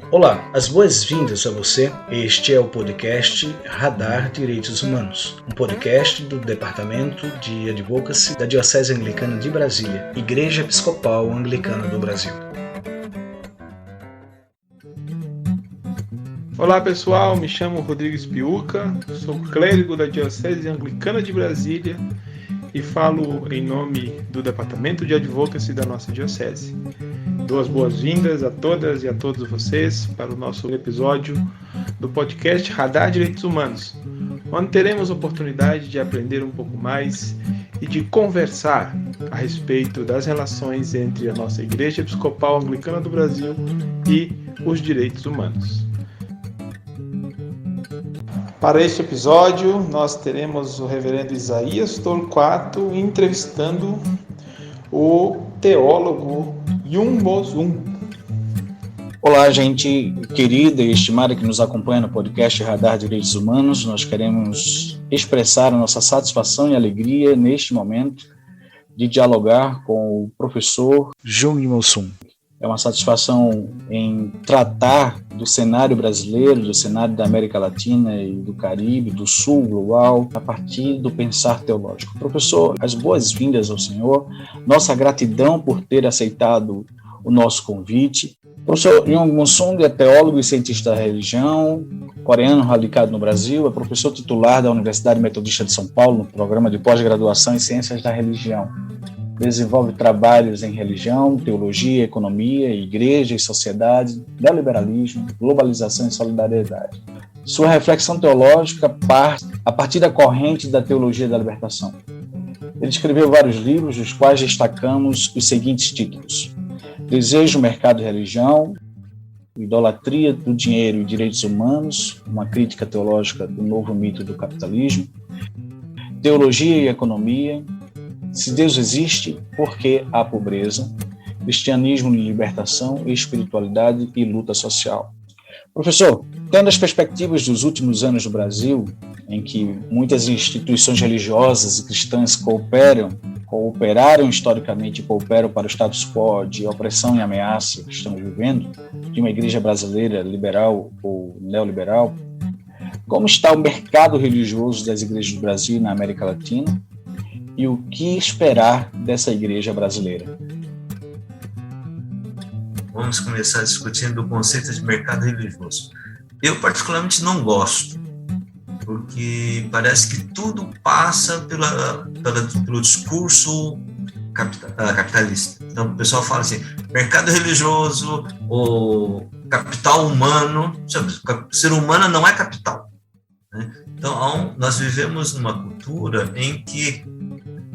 Olá, as boas-vindas a você. Este é o podcast Radar Direitos Humanos, um podcast do Departamento de Advocacy da Diocese Anglicana de Brasília, Igreja Episcopal Anglicana do Brasil. Olá pessoal, me chamo Rodrigo Piuca, sou clérigo da Diocese Anglicana de Brasília e falo em nome do Departamento de Advocacy da nossa Diocese. Dou as boas-vindas a todas e a todos vocês para o nosso episódio do podcast Radar Direitos Humanos, onde teremos a oportunidade de aprender um pouco mais e de conversar a respeito das relações entre a nossa Igreja Episcopal Anglicana do Brasil e os direitos humanos. Para este episódio, nós teremos o reverendo Isaías Torquato entrevistando o teólogo Yun Mosun. Olá, gente querida e estimada que nos acompanha no podcast Radar Direitos Humanos. Nós queremos expressar a nossa satisfação e alegria neste momento de dialogar com o professor Yun Mosun. É uma satisfação em tratar do cenário brasileiro, do cenário da América Latina e do Caribe, do Sul global, a partir do pensar teológico. Professor, as boas-vindas ao senhor, nossa gratidão por ter aceitado o nosso convite. O professor Yun Mosun é teólogo e cientista da religião, coreano radicado no Brasil, é professor titular da Universidade Metodista de São Paulo, no programa de pós-graduação em Ciências da Religião. Desenvolve trabalhos em religião, teologia, economia, igreja e sociedade, neoliberalismo, globalização e solidariedade. Sua reflexão teológica parte a partir da corrente da teologia da libertação. Ele escreveu vários livros, dos quais destacamos os seguintes títulos: Desejo, Mercado e Religião, Idolatria do Dinheiro e Direitos Humanos, uma crítica teológica do novo mito do capitalismo, Teologia e Economia, Se Deus existe, por que há pobreza? Cristianismo e libertação, espiritualidade e luta social. Professor, tendo as perspectivas dos últimos anos do Brasil, em que muitas instituições religiosas e cristãs cooperaram historicamente e cooperam para o status quo de opressão e ameaça que estamos vivendo, de uma igreja brasileira liberal ou neoliberal, como está o mercado religioso das igrejas do Brasil e na América Latina? E o que esperar dessa igreja brasileira? Vamos começar discutindo o conceito de mercado religioso. Eu, particularmente, não gosto, porque parece que tudo passa pelo discurso capitalista. Então, o pessoal fala assim, mercado religioso ou capital humano. O ser humano não é capital, né? Então, nós vivemos numa cultura em que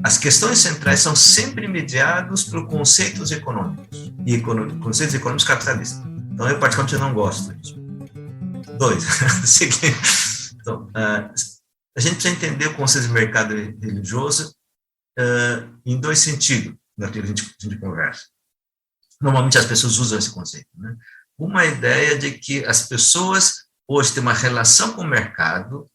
as questões centrais são sempre mediadas por conceitos econômicos e conceitos econômicos capitalistas. Então, eu particularmente não gosto disso. 2. Então, a gente precisa entender o conceito de mercado religioso em dois sentidos, naquilo que a gente conversa. Normalmente as pessoas usam esse conceito, né? Uma ideia de que as pessoas hoje têm uma relação com o mercado,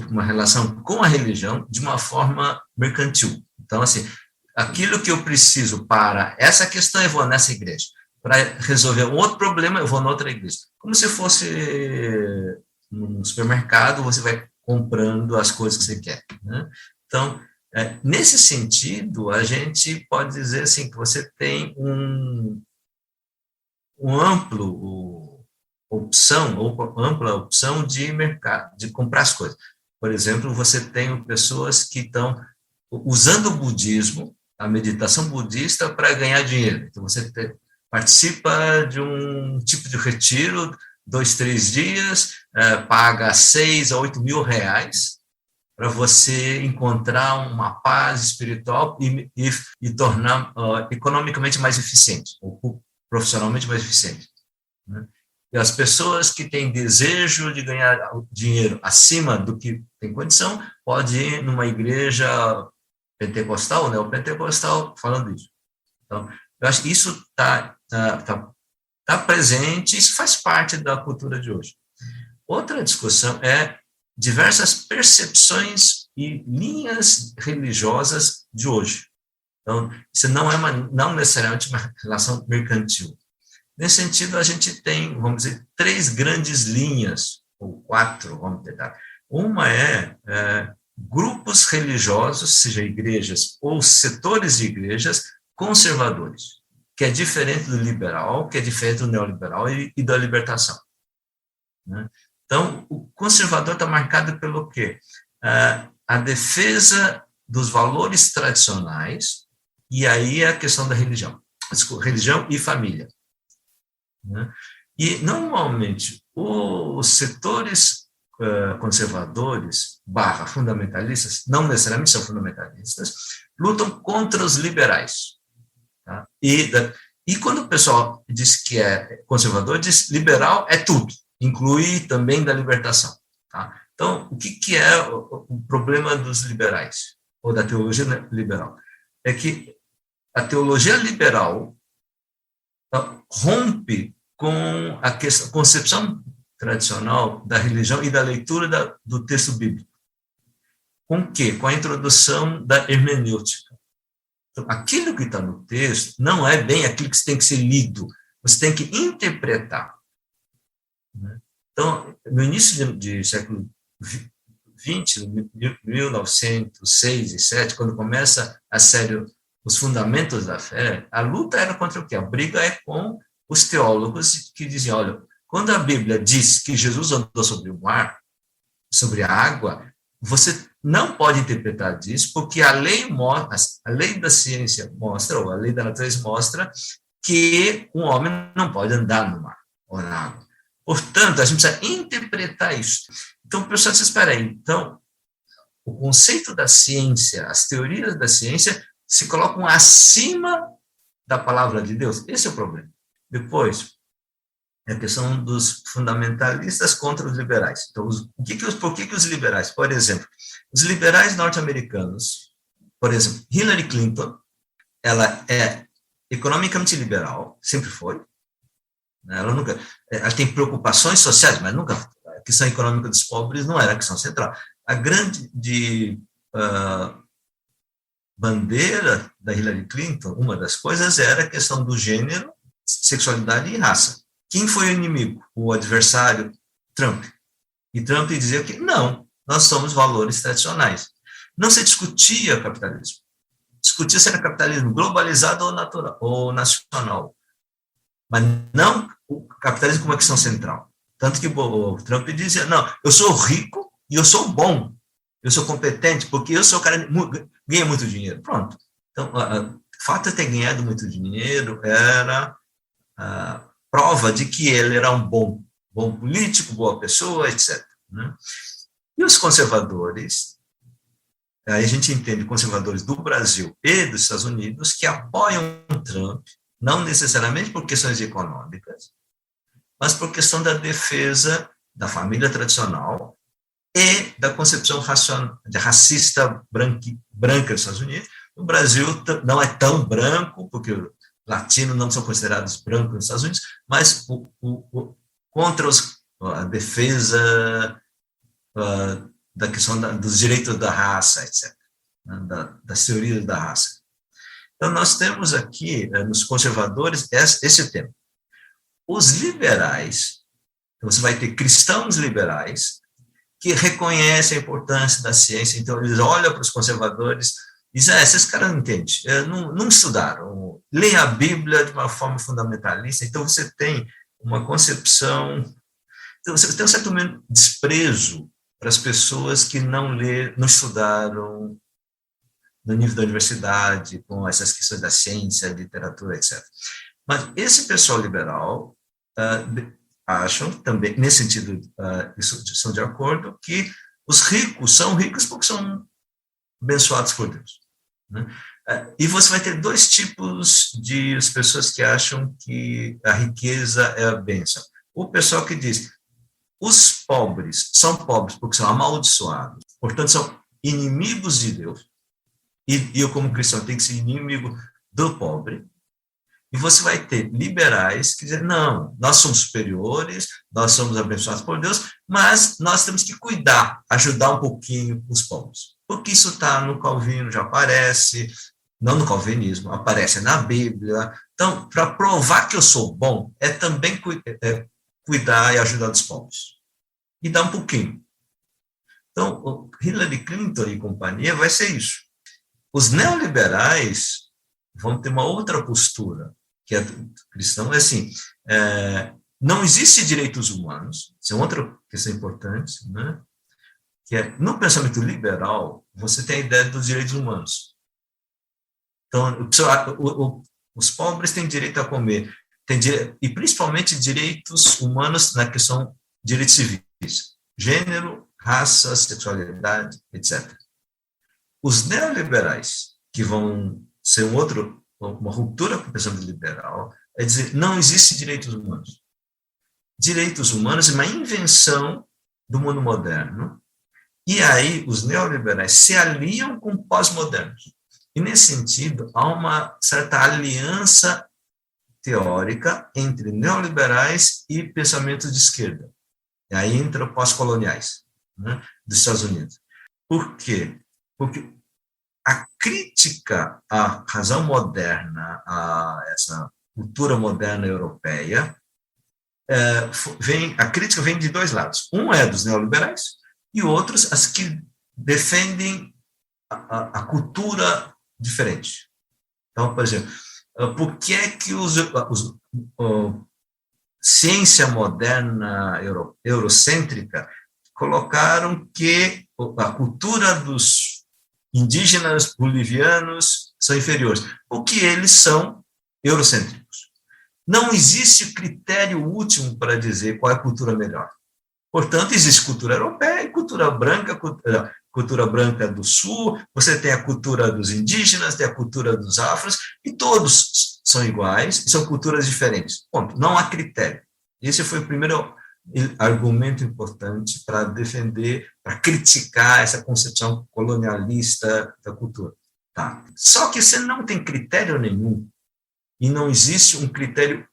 uma relação com a religião de uma forma mercantil. Então, assim, aquilo que eu preciso para essa questão, eu vou nessa igreja. Para resolver um outro problema, eu vou na outra igreja. Como se fosse num supermercado, você vai comprando as coisas que você quer, né? Então, nesse sentido, a gente pode dizer assim, que você tem um ampla opção de mercado, de comprar as coisas. Por exemplo, você tem pessoas que estão usando o budismo, a meditação budista, para ganhar dinheiro. Então, você participa de um tipo de retiro, 2, 3 dias, paga 6 a 8 mil reais para você encontrar uma paz espiritual e tornar economicamente mais eficiente, ou profissionalmente mais eficiente, né? E as pessoas que têm desejo de ganhar dinheiro acima do que tem condição, pode ir numa igreja pentecostal, neopentecostal, falando isso. Então, eu acho que isso está presente, isso faz parte da cultura de hoje. Outra discussão é diversas percepções e linhas religiosas de hoje. Então, isso não necessariamente uma relação mercantil. Nesse sentido, a gente tem, vamos dizer, 3 grandes linhas, ou 4, vamos tentar. Uma é grupos religiosos, seja igrejas ou setores de igrejas conservadores, que é diferente do liberal, que é diferente do neoliberal e da libertação. Né? Então, o conservador está marcado pelo quê? A defesa dos valores tradicionais, e aí é a questão da religião. Religião e família. Né? E, normalmente, os setores conservadores / fundamentalistas, não necessariamente são fundamentalistas, lutam contra os liberais. Tá? E quando o pessoal diz que é conservador, diz liberal é tudo, inclui também da libertação. Tá? Então, o que é o problema dos liberais, ou da teologia liberal? É que a teologia liberal rompe com a concepção tradicional da religião e da leitura do texto bíblico. Com o quê? Com a introdução da hermenêutica. Então, aquilo que está no texto não é bem aquilo que tem que ser lido, você tem que interpretar. Então, no início de século XX, 1906 e 7, quando começa a série Os Fundamentos da Fé, a luta era contra o quê? A briga é com os teólogos que diziam, olha, quando a Bíblia diz que Jesus andou sobre o mar, sobre a água, você não pode interpretar disso, porque a lei da ciência mostra, ou a lei da natureza mostra, que um homem não pode andar no mar ou na água. Portanto, a gente precisa interpretar isso. Então, o pessoal diz, espera aí, então, o conceito da ciência, as teorias da ciência se colocam acima da palavra de Deus. Esse é o problema. Depois, a questão dos fundamentalistas contra os liberais. Então, por que os liberais? Por exemplo, os liberais norte-americanos, por exemplo, Hillary Clinton, ela é economicamente liberal, sempre foi. Ela tem preocupações sociais, mas nunca. A questão econômica dos pobres não era a questão central. A grande bandeira da Hillary Clinton, uma das coisas era a questão do gênero, sexualidade e raça. Quem foi o inimigo? O adversário? Trump. E Trump dizia que não, nós somos valores tradicionais. Não se discutia capitalismo. Discutia se era capitalismo globalizado ou natural, ou nacional. Mas não o capitalismo como uma questão central. Tanto que o Trump dizia, não, eu sou rico e eu sou bom, eu sou competente, porque eu sou o cara que ganha muito dinheiro. Pronto. Então, o fato de ter ganhado muito dinheiro era a prova de que ele era um bom político, boa pessoa, etc. Né? E os conservadores, aí a gente entende conservadores do Brasil e dos Estados Unidos que apoiam Trump, não necessariamente por questões econômicas, mas por questão da defesa da família tradicional e da concepção racista branca dos Estados Unidos. O Brasil não é tão branco, porque os latinos não são considerados brancos nos Estados Unidos, mas contra a defesa da questão dos direitos da raça, etc., né, das teorias da raça. Então, nós temos aqui, nos conservadores, esse tema. Os liberais, você vai ter cristãos liberais que reconhecem a importância da ciência, então eles olham para os conservadores e dizem, esses caras não entendem, não estudaram, leem a Bíblia de uma forma fundamentalista, então você tem uma concepção, então você tem um certo desprezo para as pessoas que não estudaram no nível da universidade, com essas questões da ciência, literatura, etc. Mas esse pessoal liberal acham também, nesse sentido, são de acordo, que os ricos são ricos porque são abençoados por Deus. Né? E você vai ter dois tipos de pessoas que acham que a riqueza é a bênção. O pessoal que diz, os pobres são pobres porque são amaldiçoados, portanto são inimigos de Deus, e eu como cristão tenho que ser inimigo do pobre. E você vai ter liberais que dizem, não, nós somos superiores, nós somos abençoados por Deus, mas nós temos que cuidar, ajudar um pouquinho os pobres. Porque isso está no Calvino, já aparece, não no calvinismo, aparece na Bíblia. Então, para provar que eu sou bom, é também cuidar e ajudar os pobres. E dar um pouquinho. Então, o Hillary Clinton e companhia vai ser isso. Os neoliberais vão ter uma outra postura, que é cristão, é assim, não existe direitos humanos, isso é outra questão importante, né? Que é, no pensamento liberal, você tem a ideia dos direitos humanos. Então, os pobres têm direito a comer, e principalmente direitos humanos na questão de direitos civis, gênero, raça, sexualidade, etc. Os neoliberais, que vão ser uma ruptura com o pensamento liberal, é dizer, não existe direitos humanos. Direitos humanos é uma invenção do mundo moderno, e aí os neoliberais se aliam com pós-modernos. E, nesse sentido, há uma certa aliança teórica entre neoliberais e pensamentos de esquerda. E aí entra pós-coloniais, né, dos Estados Unidos. Por quê? Porque a crítica à razão moderna, a essa cultura moderna europeia, a crítica vem de dois lados. Um é dos neoliberais e outros as que defendem a cultura diferente. Então, por exemplo, por que é que ciência moderna eurocêntrica colocaram que a cultura dos indígenas bolivianos são inferiores? Porque eles são eurocêntricos. Não existe critério último para dizer qual é a cultura melhor. Portanto, existe cultura europeia e cultura branca do sul, você tem a cultura dos indígenas, tem a cultura dos afros, e todos são iguais, são culturas diferentes. Ponto. Não há critério. Esse foi o primeiro argumento importante para defender, para criticar essa concepção colonialista da cultura. Tá. Só que você não tem critério nenhum, e não existe um critério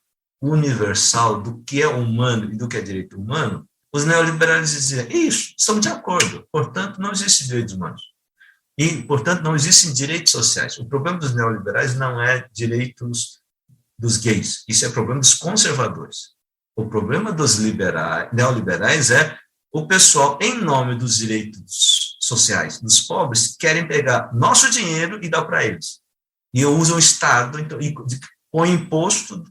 universal do que é humano e do que é direito humano, os neoliberais diziam, isso, estamos de acordo, portanto, não existem direitos humanos. E, portanto, não existem direitos sociais. O problema dos neoliberais não é direitos dos gays, isso é problema dos conservadores. O problema dos neoliberais é o pessoal, em nome dos direitos sociais dos pobres, querem pegar nosso dinheiro e dar para eles. E usam o Estado, então, com imposto,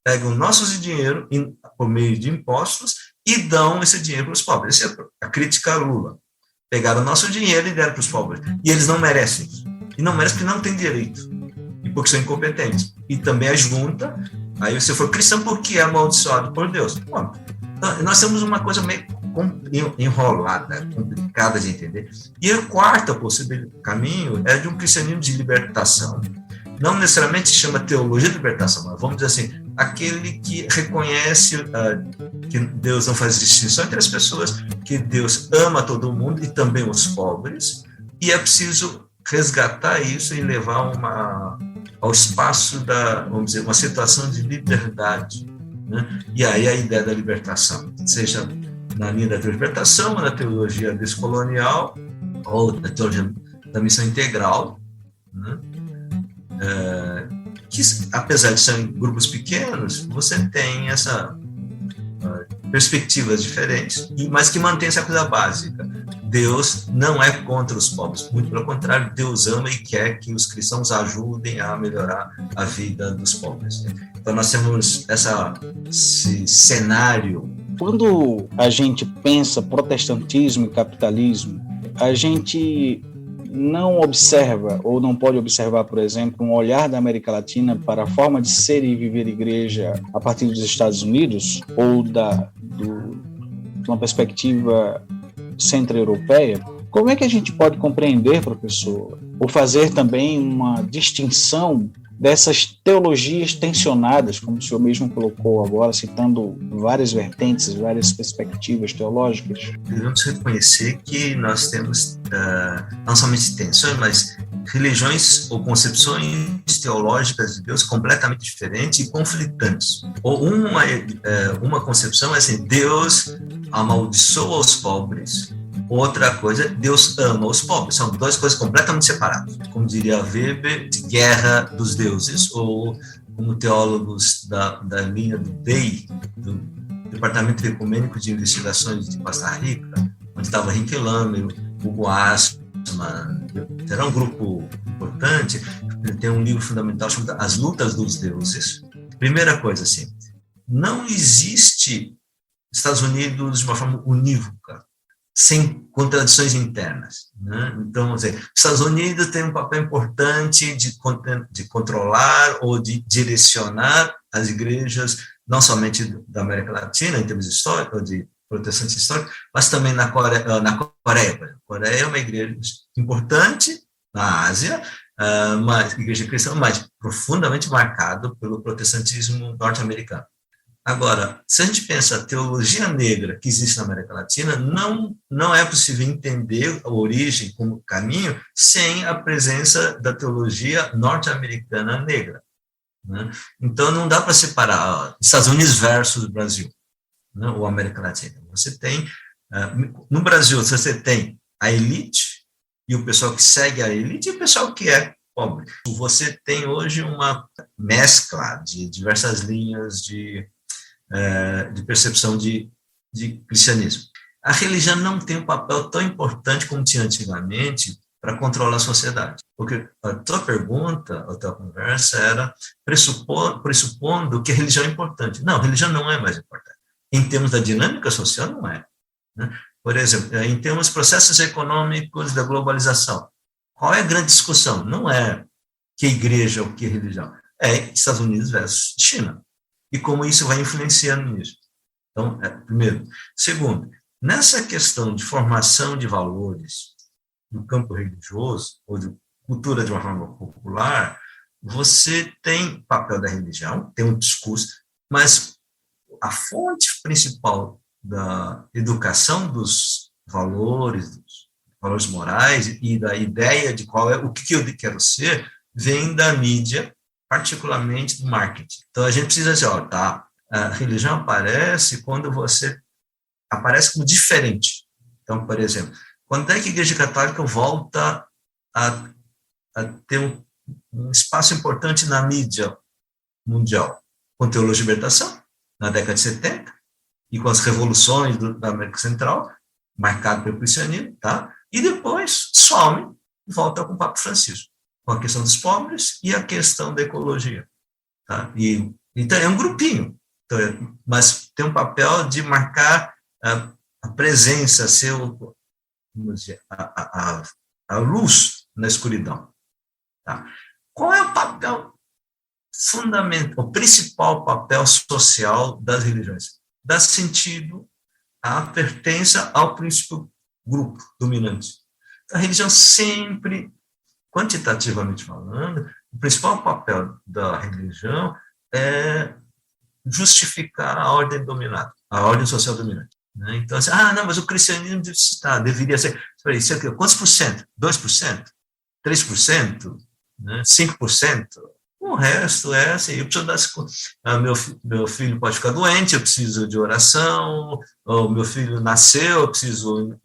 pegam nossos dinheiro por meio de impostos e dão esse dinheiro para os pobres. Essa é a crítica a Lula. Pegaram nosso dinheiro e deram para os pobres. E eles não merecem isso. E não merecem porque não têm direito. E porque são incompetentes. E também a junta, aí você for cristão porque é amaldiçoado por Deus. Bom, então, nós temos uma coisa meio enrolada, complicada de entender. E o quarto possível caminho é de um cristianismo de libertação. Não necessariamente se chama teologia de libertação, mas vamos dizer assim, aquele que reconhece que Deus não faz distinção entre as pessoas, que Deus ama todo mundo e também os pobres, e é preciso resgatar isso e levar ao espaço vamos dizer, uma situação de liberdade, né? E aí a ideia da libertação, seja na linha da libertação, na teologia descolonial, ou na teologia da missão integral, né? Que, apesar de serem grupos pequenos, você tem essa perspectivas diferentes, mas que mantém essa coisa básica. Deus não é contra os pobres, muito pelo contrário, Deus ama e quer que os cristãos ajudem a melhorar a vida dos pobres. Então nós temos esse cenário. Quando a gente pensa protestantismo e capitalismo, a gente não observa, ou não pode observar, por exemplo, um olhar da América Latina para a forma de ser e viver igreja a partir dos Estados Unidos, ou de uma perspectiva centro-europeia. Como é que a gente pode compreender, professor, ou fazer também uma distinção dessas teologias tensionadas, como o senhor mesmo colocou agora, citando várias vertentes, várias perspectivas teológicas? Devemos reconhecer que nós temos não somente tensões, mas religiões ou concepções teológicas de Deus completamente diferentes e conflitantes. Ou uma concepção é assim, Deus amaldiçoa os pobres Outra coisa, Deus ama os pobres. São duas coisas completamente separadas. Como diria Weber, de guerra dos deuses, ou como teólogos da linha do DEI, do Departamento Ecumênico de Investigações de Costa Rica, onde estava Henrique Lame, Hugo Assmann, era um grupo importante. Ele tem um livro fundamental chamado As Lutas dos Deuses. Primeira coisa, assim, não existe Estados Unidos de uma forma unívoca, sem contradições internas, né? Então, Estados Unidos tem um papel importante de controlar ou de direcionar as igrejas, não somente da América Latina, em termos históricos, de protestantes históricos, mas também na Coreia. A Coreia é uma igreja importante na Ásia, uma igreja cristã, mas profundamente marcada pelo protestantismo norte-americano. Agora, se a gente pensa a teologia negra que existe na América Latina, não é possível entender a origem como caminho sem a presença da teologia norte-americana negra, né? Então, não dá para separar Estados Unidos versus Brasil, né, ou América Latina. Você tem, no Brasil, você tem a elite e o pessoal que segue a elite e o pessoal que é pobre. Você tem hoje uma mescla de diversas linhas de percepção de cristianismo. A religião não tem um papel tão importante como tinha antigamente para controlar a sociedade. Porque a tua pergunta, a tua conversa era pressupondo que a religião é importante. Não, a religião não é mais importante. Em termos da dinâmica social, não é, né? Por exemplo, em termos dos processos econômicos da globalização, qual é a grande discussão? Não é que igreja ou que religião, é Estados Unidos versus China. E como isso vai influenciando nisso. Então, primeiro. Segundo, nessa questão de formação de valores no campo religioso, ou de cultura de uma forma popular, você tem papel da religião, tem um discurso, mas a fonte principal da educação dos valores morais e da ideia de qual é o que eu quero ser, vem da mídia, particularmente do marketing. Então, a gente precisa dizer, a religião aparece quando você aparece como diferente. Então, por exemplo, quando é que a Igreja Católica volta a ter um espaço importante na mídia mundial? Com a teologia de libertação, na década de 70, e com as revoluções da América Central, marcado pelo cristianismo, tá? E depois some e volta com o Papa Francisco, com a questão dos pobres e a questão da ecologia. Tá? Então, é um grupinho, mas tem um papel de marcar a presença, ser a luz na escuridão. Tá? Qual é o papel fundamental, o principal papel social das religiões? Dá sentido à pertença ao princípio grupo dominante. A religião sempre, quantitativamente falando, o principal papel da religião é justificar a ordem dominada, a ordem social dominante. Né? Então, assim, não, mas o cristianismo deveria ser, isso aqui, quantos por cento? 2%? 3%? Né? 5%? O resto é assim, eu preciso meu filho pode ficar doente, eu preciso de oração, o meu filho nasceu, eu preciso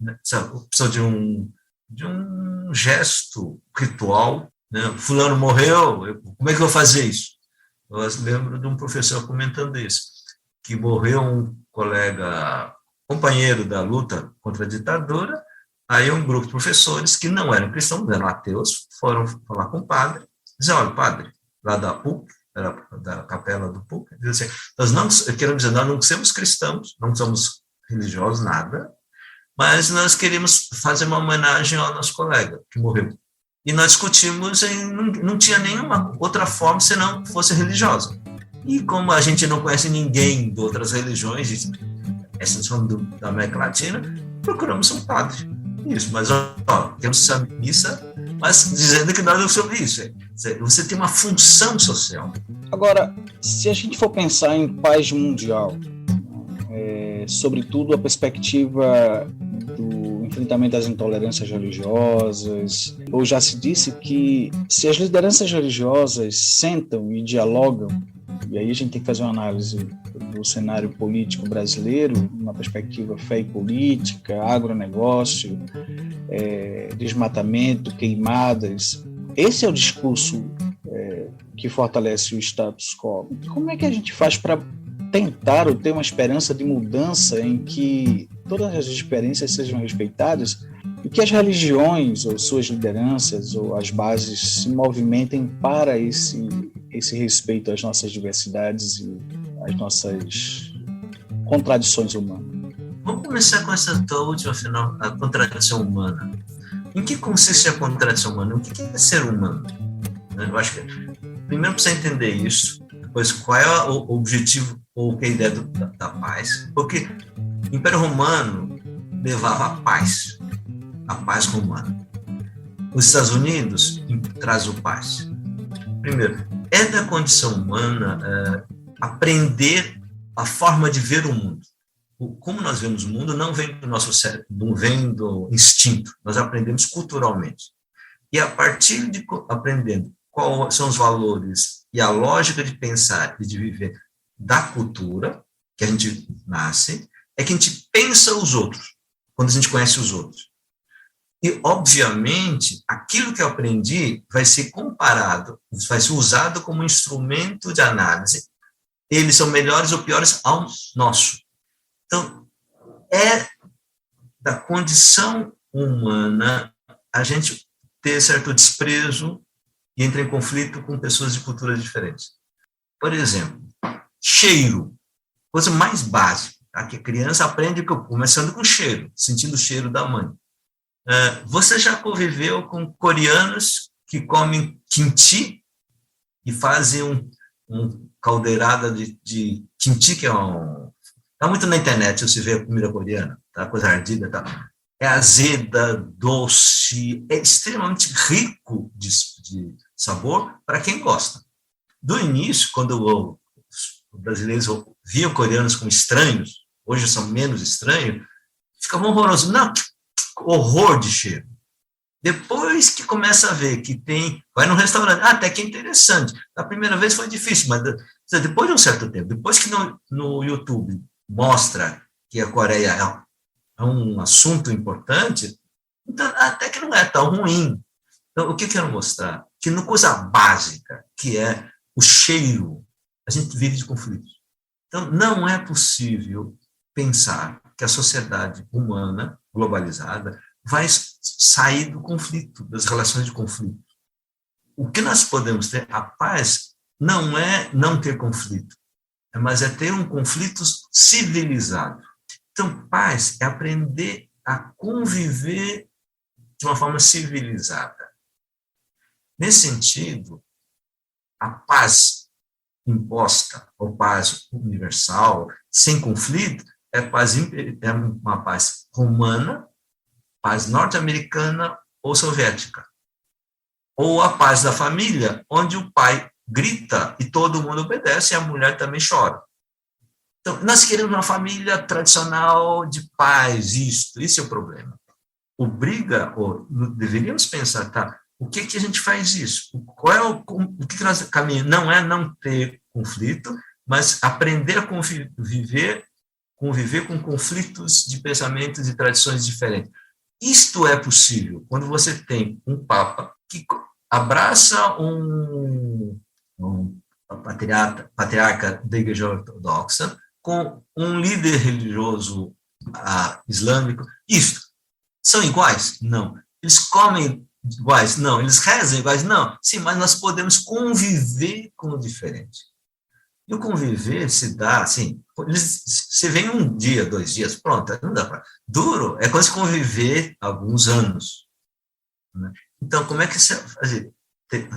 de um gesto ritual, né? Fulano morreu, como é que eu vou fazer isso? Eu lembro de um professor comentando isso, que morreu um companheiro da luta contra a ditadura, aí um grupo de professores que não eram cristãos, eram ateus, foram falar com o padre, dizer, olha, padre, lá da PUC, da capela do PUC, diz assim, nós não somos cristãos, não somos religiosos, nada, mas nós queríamos fazer uma homenagem ao nosso colega que morreu. E nós discutimos e não tinha nenhuma outra forma senão fosse religiosa. E como a gente não conhece ninguém de outras religiões, exceção da América Latina, procuramos um padre. Isso, mas temos essa missa, mas dizendo que nós não somos isso. Você tem uma função social. Agora, se a gente for pensar em paz mundial, sobretudo a perspectiva do enfrentamento às intolerâncias religiosas, ou já se disse que se as lideranças religiosas sentam e dialogam, e aí a gente tem que fazer uma análise do cenário político brasileiro, uma perspectiva fé e política, agronegócio, desmatamento, queimadas. Esse é o discurso que fortalece o status quo. Como é que a gente faz para tentar ou ter uma esperança de mudança em que todas as experiências sejam respeitadas e que as religiões ou suas lideranças ou as bases se movimentem para esse respeito às nossas diversidades e às nossas contradições humanas? Vamos começar com essa tua última final, a contradição humana. Em que consiste a contradição humana? O que é ser humano? Eu acho que primeiro precisa entender isso, depois qual é o objetivo ou o que é a ideia da paz, porque o Império Romano levava a paz romana. Os Estados Unidos traz o paz. Primeiro, é da condição humana aprender a forma de ver o mundo. Como nós vemos o mundo não vem do nosso cérebro, não vem do instinto, nós aprendemos culturalmente. E a partir de aprendendo quais são os valores e a lógica de pensar e de viver da cultura, que a gente nasce, é que a gente pensa os outros, quando a gente conhece os outros. E, obviamente, aquilo que eu aprendi vai ser comparado, vai ser usado como instrumento de análise. Eles são melhores ou piores ao nosso. Então, é da condição humana a gente ter certo desprezo e entrar em conflito com pessoas de culturas diferentes. Por exemplo, cheiro, coisa mais básica, tá? Que a criança aprende começando com cheiro, sentindo o cheiro da mãe. Você já conviveu com coreanos que comem kimchi e fazem um caldeirada de kimchi, que está muito na internet, você vê a comida coreana, tá? Coisa ardida, tá? É azeda, doce, é extremamente rico de sabor para quem gosta. Do início, quando os brasileiros viam coreanos como estranhos, hoje são menos estranhos, ficavam horrorosos. Não, horror de cheiro. Depois que começa a ver que vai num restaurante, até que é interessante. A primeira vez foi difícil, mas depois de um certo tempo, depois que no YouTube mostra que a Coreia é um assunto importante, então até que não é tão ruim. Então, o que eu quero mostrar? Que no coisa básica, que é o cheiro, a gente vive de conflitos. Então, não é possível pensar que a sociedade humana, globalizada, vai sair do conflito, das relações de conflito. O que nós podemos ter, a paz, não é não ter conflito, mas é ter um conflito civilizado. Então, paz é aprender a conviver de uma forma civilizada. Nesse sentido, a paz imposta, ou paz universal, sem conflito, é uma paz romana, paz norte-americana ou soviética. Ou a paz da família, onde o pai grita e todo mundo obedece e a mulher também chora. Então, nós queremos uma família tradicional de paz, esse é o problema. Deveríamos pensar, tá? O que a gente faz isso? Qual é o que nós caminhamos? Não é não ter conflito, mas aprender a conviver com conflitos de pensamentos e tradições diferentes. Isto é possível quando você tem um Papa que abraça um patriarca da Igreja Ortodoxa com um líder religioso islâmico. Isto. São iguais? Não. Eles comem iguais? Não. Eles rezam iguais? Não. Sim, mas nós podemos conviver com o diferente. E o conviver se dá, assim, você vem 1 dia, 2 dias, pronto, não dá para. Duro é quando se conviver alguns anos. Né? Então, como é que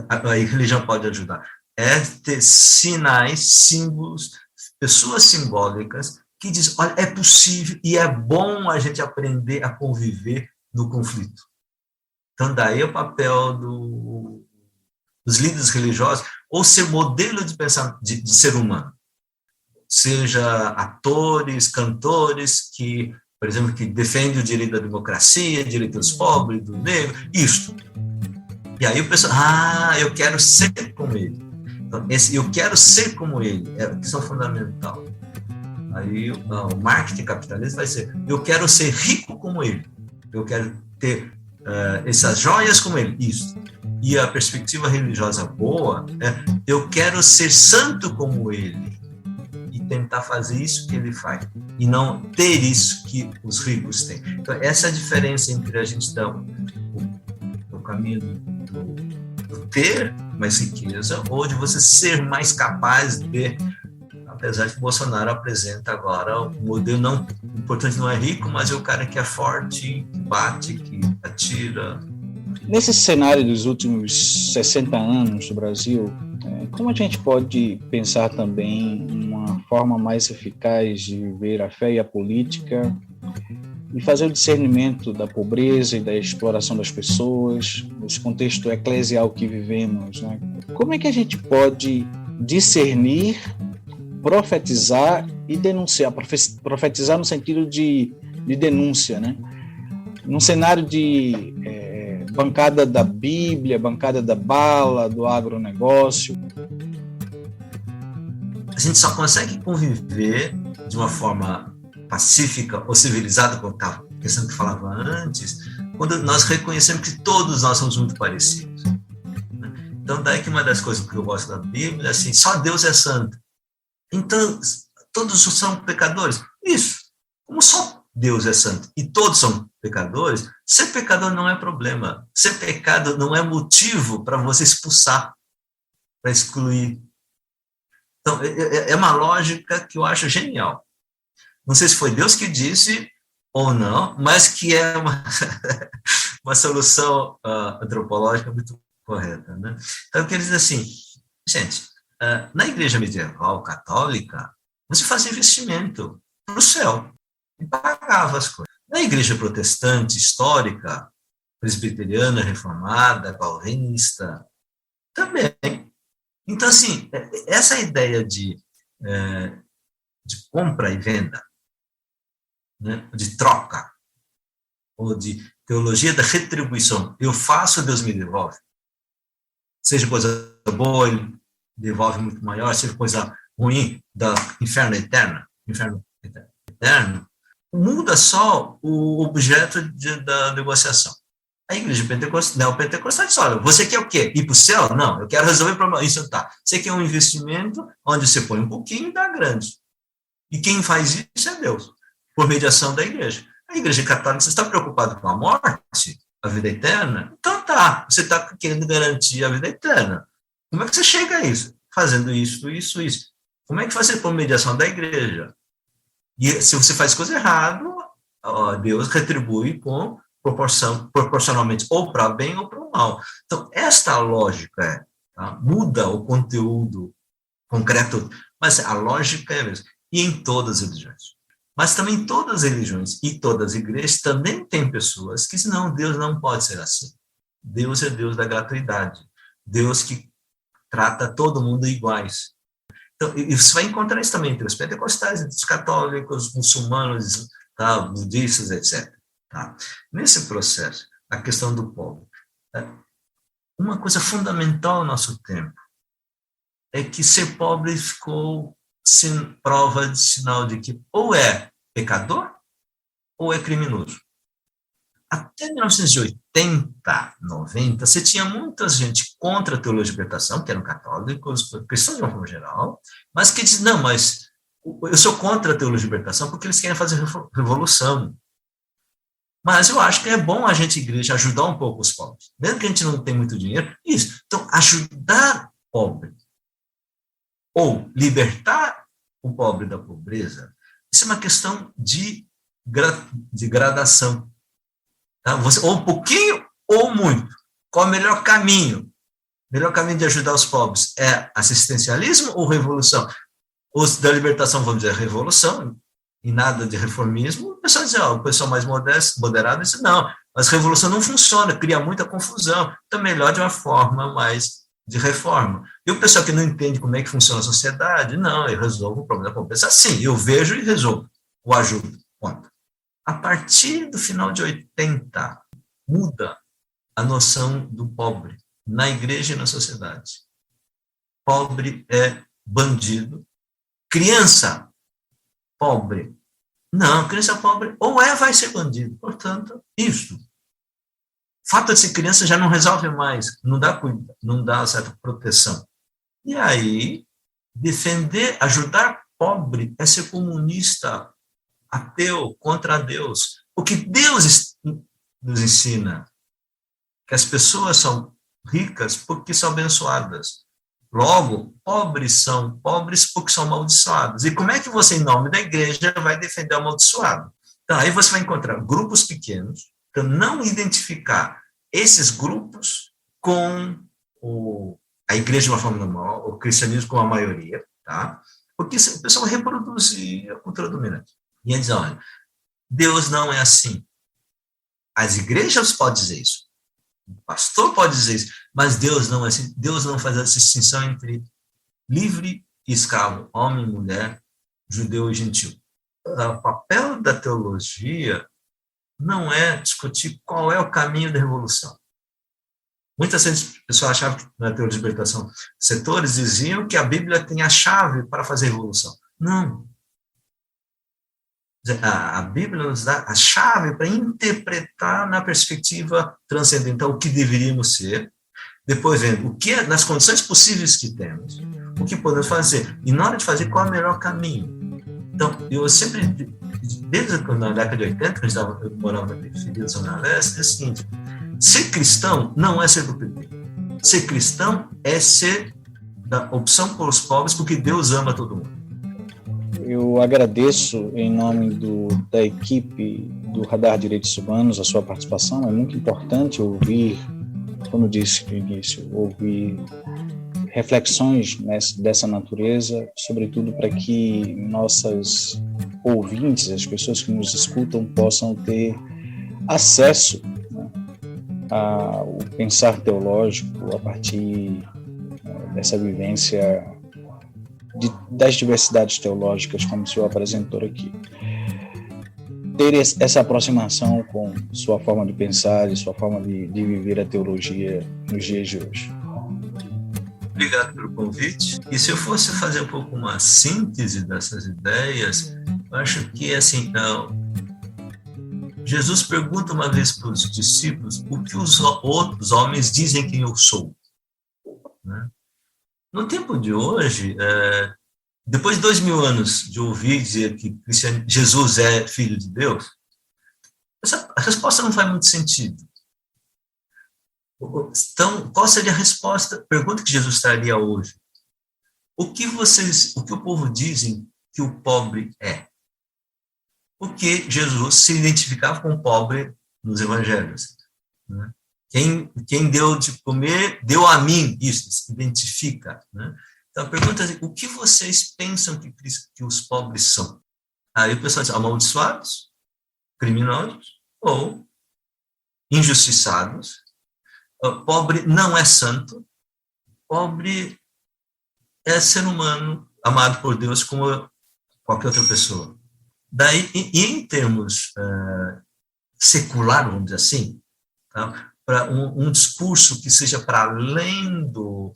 a religião pode ajudar? É ter sinais, símbolos, pessoas simbólicas que dizem, olha, é possível e é bom a gente aprender a conviver no conflito. Então, daí o papel dos líderes religiosos, ou ser modelo de pensar de ser humano. Seja atores, cantores, que, por exemplo, que defendem o direito da democracia, o direito dos pobres, do negro, isso. E aí o pessoal, eu quero ser como ele. Então, esse eu quero ser como ele é a questão fundamental. Aí o marketing capitalista vai ser: eu quero ser rico como ele, eu quero ter essas joias como ele, isso. E a perspectiva religiosa boa é: eu quero ser santo como ele e tentar fazer isso que ele faz, e não ter isso que os ricos têm. Então, essa é a diferença entre a gente dar o caminho do ter mais riqueza, ou de você ser mais capaz de, apesar que Bolsonaro apresenta agora o modelo, não, o importante não é rico, mas é o cara que é forte, que bate, que atira. Nesse cenário dos últimos 60 anos do Brasil, como a gente pode pensar também uma forma mais eficaz de ver a fé e a política e fazer o discernimento da pobreza e da exploração das pessoas, nesse contexto eclesial que vivemos, né? Como é que a gente pode discernir, profetizar e denunciar? Profetizar no sentido de denúncia, né? Num cenário de bancada da Bíblia, bancada da bala, do agronegócio. A gente só consegue conviver de uma forma pacífica ou civilizada, como a questão que falava antes, quando nós reconhecemos que todos nós somos muito parecidos. Então, daí que uma das coisas que eu gosto da Bíblia é assim: só Deus é santo. Então, todos são pecadores. Isso. Como só Deus é santo e todos são pecadores, ser pecador não é problema. Ser pecado não é motivo para você expulsar, para excluir. Então, é uma lógica que eu acho genial. Não sei se foi Deus que disse ou não, mas que é uma solução antropológica muito correta, né? Então, eu queria dizer assim, gente, na igreja medieval católica, você fazia investimento para o céu e pagava as coisas. Na igreja protestante histórica, presbiteriana, reformada, calvinista, também. Então, assim, essa ideia de compra e venda, né, de troca, ou de teologia da retribuição, eu faço, Deus me devolve. Seja coisa boa, ele devolve muito maior, seja coisa ruim, da inferno eterno, muda só o objeto da negociação. A igreja neopentecostal diz: olha, você quer o quê? Ir para o céu? Não, eu quero resolver o problema. Isso tá. Você quer um investimento onde você põe um pouquinho e dá grande. E quem faz isso é Deus, por mediação da igreja. A igreja católica: você está preocupado com a morte, a vida eterna? Então tá, você está querendo garantir a vida eterna. Como é que você chega a isso? Fazendo isso. Como é que faz isso por mediação da igreja? E se você faz coisa errada, Deus retribui proporcionalmente, ou para bem ou para o mal. Então, esta lógica muda o conteúdo concreto, mas a lógica é a mesma. E em todas as religiões. Mas também em todas as religiões e todas as igrejas também tem pessoas que dizem: não, Deus não pode ser assim. Deus é Deus da gratuidade. Deus que trata todo mundo iguais. Então, e você vai encontrar isso também entre os pentecostais, entre os católicos, muçulmanos, budistas, etc. Tá? Nesse processo, a questão do pobre. Uma coisa fundamental no nosso tempo é que ser pobre ficou sem prova de sinal de que ou é pecador ou é criminoso. Até 1980, 90, você tinha muita gente contra a teologia de libertação, que eram católicos, cristãos de uma forma geral, mas que diziam: não, mas eu sou contra a teologia de libertação porque eles querem fazer revolução. Mas eu acho que é bom a gente, igreja, ajudar um pouco os pobres. Mesmo que a gente não tenha muito dinheiro, isso. Então, ajudar o pobre ou libertar o pobre da pobreza, isso é uma questão de gradação. Tá? Você, ou um pouquinho ou muito. Qual é o melhor caminho? O melhor caminho de ajudar os pobres é assistencialismo ou revolução? Os da libertação vão dizer revolução, e nada de reformismo. O pessoal diz: o pessoal mais moderado diz: não, mas revolução não funciona, cria muita confusão. Então, melhor de uma forma mais de reforma. E o pessoal que não entende como é que funciona a sociedade: não, eu resolvo o problema da pobreza. Sim, eu vejo e resolvo, ou ajudo. Ponto. A partir do final de 80, muda a noção do pobre na igreja e na sociedade. Pobre é bandido. Criança pobre. Não, criança pobre ou vai ser bandido. Portanto, isso. O fato de ser criança já não resolve mais, não dá certa proteção. E aí, defender, ajudar pobre é ser comunista, ateu, contra Deus. O que Deus nos ensina, que as pessoas são ricas porque são abençoadas. Logo, pobres são pobres porque são amaldiçoados. E como é que você, em nome da igreja, vai defender o amaldiçoado? Então, aí você vai encontrar grupos pequenos, então não identificar esses grupos com a igreja de uma forma normal, o cristianismo com a maioria, tá? Porque o pessoal reproduzir a cultura dominante. E eles dizem, olha, Deus não é assim. As igrejas podem dizer isso. O pastor pode dizer isso, mas Deus não é assim. Deus não faz essa distinção entre livre e escravo, homem e mulher, judeu e gentil. O papel da teologia não é discutir qual é o caminho da revolução. Muitas vezes o pessoal achava que na teoria de libertação, setores diziam que a Bíblia tem a chave para fazer revolução. Não. A Bíblia nos dá a chave para interpretar na perspectiva transcendental o que deveríamos ser, depois vendo o que é, nas condições possíveis que temos, o que podemos fazer, e na hora de fazer, qual é o melhor caminho. Então, eu sempre, desde na década de 80, quando eu morava na periferia da Zona Leste, é o seguinte, ser cristão não é ser do PP. Ser cristão é ser da opção por os pobres, porque Deus ama todo mundo. Eu agradeço, em nome da equipe do Radar Direitos Humanos, a sua participação. É muito importante ouvir, como disse no início, ouvir reflexões dessa natureza, sobretudo para que nossas ouvintes, as pessoas que nos escutam, possam ter acesso, né, ao pensar teológico a partir dessa vivência das diversidades teológicas, como o senhor apresentou aqui. Ter essa aproximação com sua forma de pensar e sua forma de viver a teologia nos dias de hoje. Obrigado pelo convite. E se eu fosse fazer um pouco uma síntese dessas ideias, eu acho que, assim, Jesus pergunta uma vez para os discípulos o que os outros homens dizem que eu sou, né? No tempo de hoje, depois de 2000 anos de ouvir dizer que Jesus é filho de Deus, a resposta não faz muito sentido. Então, qual seria a resposta? Pergunta que Jesus traria hoje. O que o povo dizem que o pobre é? Porque Jesus se identificava com o pobre nos evangelhos, né? Quem deu de comer, deu a mim, isso, se identifica, né? Então, a pergunta é, o que vocês pensam que os pobres são? Aí o pessoal diz, amaldiçoados, criminosos ou injustiçados. O pobre não é santo, pobre é ser humano, amado por Deus como qualquer outra pessoa. Daí, em termos secular, vamos dizer assim, tá? Para um discurso que seja para além do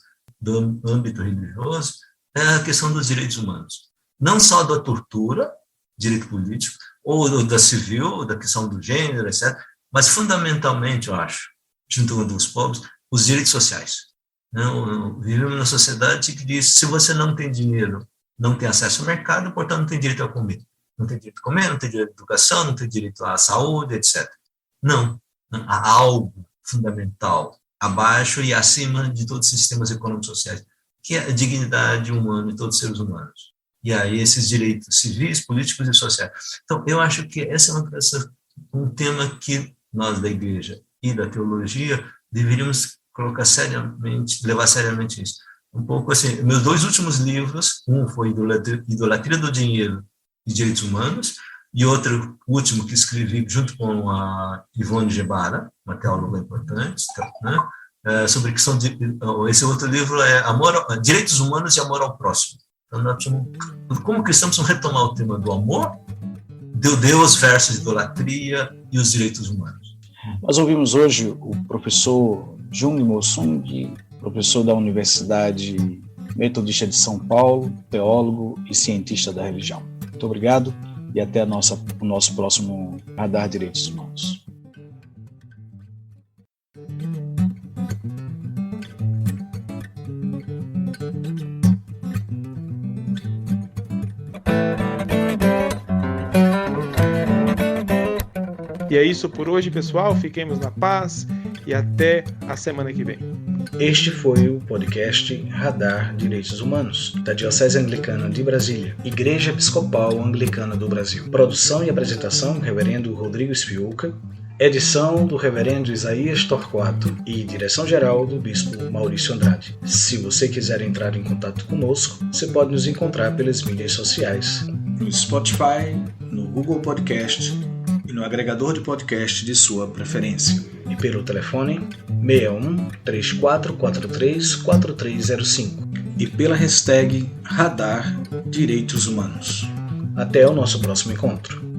âmbito religioso, é a questão dos direitos humanos. Não só da tortura, direito político, ou da civil, da questão do gênero, etc., mas fundamentalmente, eu acho, junto com os povos, os direitos sociais. Vivemos numa sociedade que diz, se você não tem dinheiro, não tem acesso ao mercado, portanto não tem direito a comer. Não tem direito a comer, não tem direito à educação, não tem direito à saúde, etc. Não, há algo fundamental, abaixo e acima de todos os sistemas econômicos sociais, que é a dignidade humana de todos os seres humanos. E aí esses direitos civis, políticos e sociais. Então, eu acho que esse é um tema que nós da igreja e da teologia deveríamos levar seriamente isso. Um pouco assim, meus 2 últimos livros, um foi Idolatria do Dinheiro e Direitos Humanos, e outro, último, que escrevi junto com a Ivone Gebara, uma teóloga importante, né, sobre a questão de... Esse outro livro é Direitos Humanos e Amor ao Próximo. Então, nós como cristãos, precisamos retomar o tema do amor, do Deus versus idolatria e os direitos humanos. Nós ouvimos hoje o professor Jung Mossung, professor da Universidade Metodista de São Paulo, teólogo e cientista da religião. Muito obrigado e até o nosso próximo Radar Direitos Humanos. E é isso por hoje, pessoal. Fiquemos na paz e até a semana que vem. Este foi o podcast Radar Direitos Humanos, da Diocese Anglicana de Brasília, Igreja Episcopal Anglicana do Brasil. Produção e apresentação, Reverendo Rodrigo Spiuca. Edição do Reverendo Isaías Torquato e direção-geral do Bispo Maurício Andrade. Se você quiser entrar em contato conosco, você pode nos encontrar pelas mídias sociais, no Spotify, no Google Podcast e no agregador de podcast de sua preferência. E pelo telefone 61 3443 4305 e pela hashtag Radar Direitos Humanos. Até o nosso próximo encontro.